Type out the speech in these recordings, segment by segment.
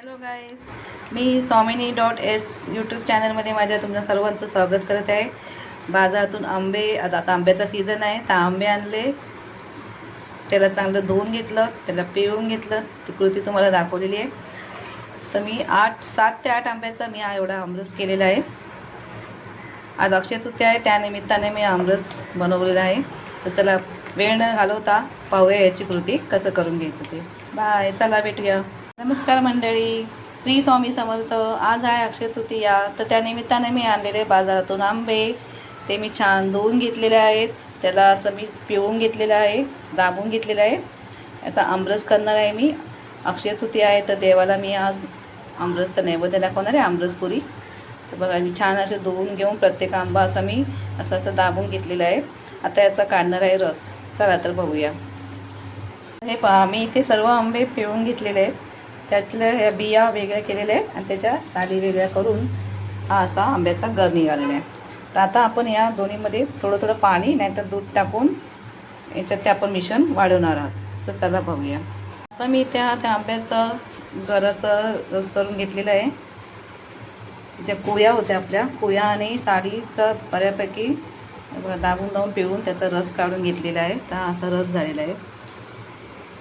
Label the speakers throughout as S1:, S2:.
S1: Hello guys, मी स्वामिनी.s YouTube चॅनलमध्ये माझ्या तुमच्या सर्वांचं स्वागत करत आहे. बाजारातून आंबे, आता आंब्याचा सीझन आहे तर आंबे आणले, त्याला चांगलं धुवून घेतलं, त्याला पिळून घेतलं. ती कृती तुम्हाला दाखवलेली आहे. तर मी 7 ते 8 आंब्याचा मी एवढा आमरस केलेला आहे. आज अक्षय तृतीया आहे, त्यानिमित्ताने मी आमरस बनवलेला आहे. तर चला वेळ न घालवता पाहूया याची कृती कसं करून घ्यायचं ते. बाय, चला भेटूया. नमस्कार मंडळी, श्री स्वामी समर्थ. आज आहे अक्षय तृतीया, तर त्यानिमित्ताने मी आणलेले बाजारातून आंबे. ते मी छान धुवून घेतलेले आहेत. त्याला असं मी पिळून घेतलेलं आहे, दाबून घेतलेलं आहे. याचा आमरस करणार आहे मी. अक्षय तृतीया आहे तर देवाला मी आज आमरसचं नैवेद्य दाखवणार आहे, आमरसपुरी. तर बघा, मी छान असे धुवून घेऊन प्रत्येक आंबा असा मी असं दाबून घेतलेला आहे. आता याचा काढणार आहे रस. चला तर बघूया. हे पहा, मी इथे सर्व आंबे पिळून घेतलेले आहेत. त्यातल्या ह्या बिया वेगळ्या केलेल्या आहेत आणि त्याच्या साली वेगळ्या करून हा असा आंब्याचा गर निघालेला आहे. तर आता आपण या दोन्हीमध्ये थोडं थोडं पाणी नाहीतर दूध टाकून याच्यात ते आपण मिश्रण वाढवणार आहोत. तर चला बघूया. असं मी त्या आंब्याचा गराचा रस करून घेतलेला आहे. ज्या कोया होत्या आपल्या कोया आणि सालीचा बऱ्यापैकी दाबून पिळून त्याचा रस काढून घेतलेला आहे. तर असा रस झालेला आहे.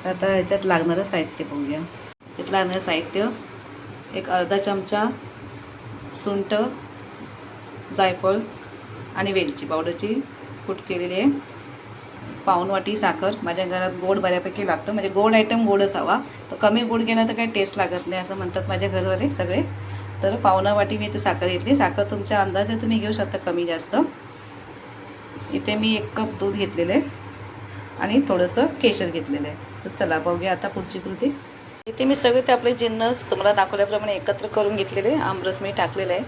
S1: तर आता याच्यात लागणारं साहित्य बघूया. याच्यात लागणारं साहित्य, एक अर्धा चमचा सुंठ, जायफळ आणि वेलची पावडरची कूट केलेली आहे. पाऊण वाटी साखर. माझ्या घरात गोड बऱ्यापैकी लागतं, म्हणजे गोड आयटम गोडच हवा. तर कमी गोड गेला तर काही टेस्ट लागत नाही असं म्हणतात माझ्या घरवाले सगळे. तर पावणा वाटी मी इथे साखर घेतली. साखर तुमच्या अंदाजे तुम्ही घेऊ शकता, कमी जास्त. इथे मी 1 कप दूध घेतलेलं आहे आणि थोडंसं केशर घेतलेलं आहे. तर चला बघूया आता पुढची कृती. इथे मी सगळे ते आपले जिन्नस तुम्हाला दाखवल्याप्रमाणे एकत्र करून घेतलेले आमरस मी टाकलेलं आहे.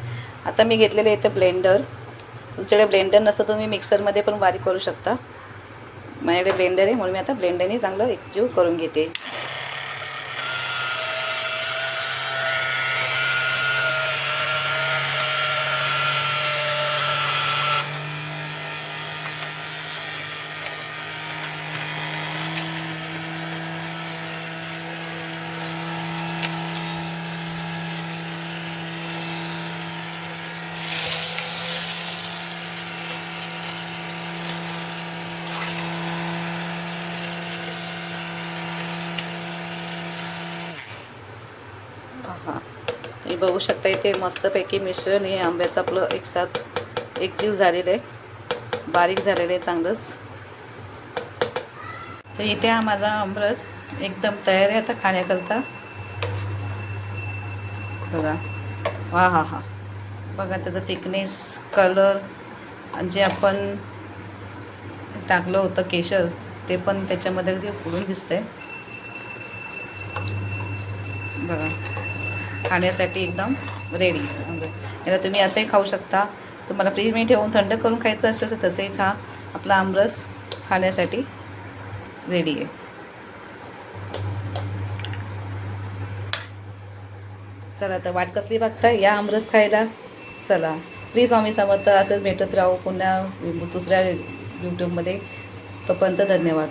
S1: आता मी घेतलेलं आहे इथे ब्लेंडर. तुमच्याकडे ब्लेंडर नसतं तुम्ही मिक्सरमध्ये पण बारीक करू शकता. माझ्याकडे ब्लेंडर आहे म्हणून मी आता ब्लेंडरने चांगलं एकजीव करून घेते. हां, तुम्ही बघू शकता इथे मस्तपैकी मिश्रण हे आंब्याचं आपलं एकसाथ एकजीव झालेलं आहे, बारीक झालेलं आहे चांगलंच. तर इथे हा माझा आमरस एकदम तयार आहे आता खाण्याकरता. बघा, वा हा हा, बघा त्याचा थिकनेस, कलर आणि जे आपण टाकलं होतं केशर ते पण त्याच्यामध्ये अगदी उडून दिसतंय. बघा, खाण्यासाठी एकदम रेडी. याला तुम्ही असंही खाऊ शकता. तुम्हाला फ्रीजमध्ये ठेवून थंड करून खायचं असेल तर तसंही खा. आपला आमरस खाण्यासाठी रेडी आहे. चला तर वाट कसली बघता, या आमरस खायला. चला, श्री स्वामी समर्थ. असंच भेटत राहू पुन्हा दुसऱ्या यूट्यूबमध्ये. तोपर्यंत धन्यवाद.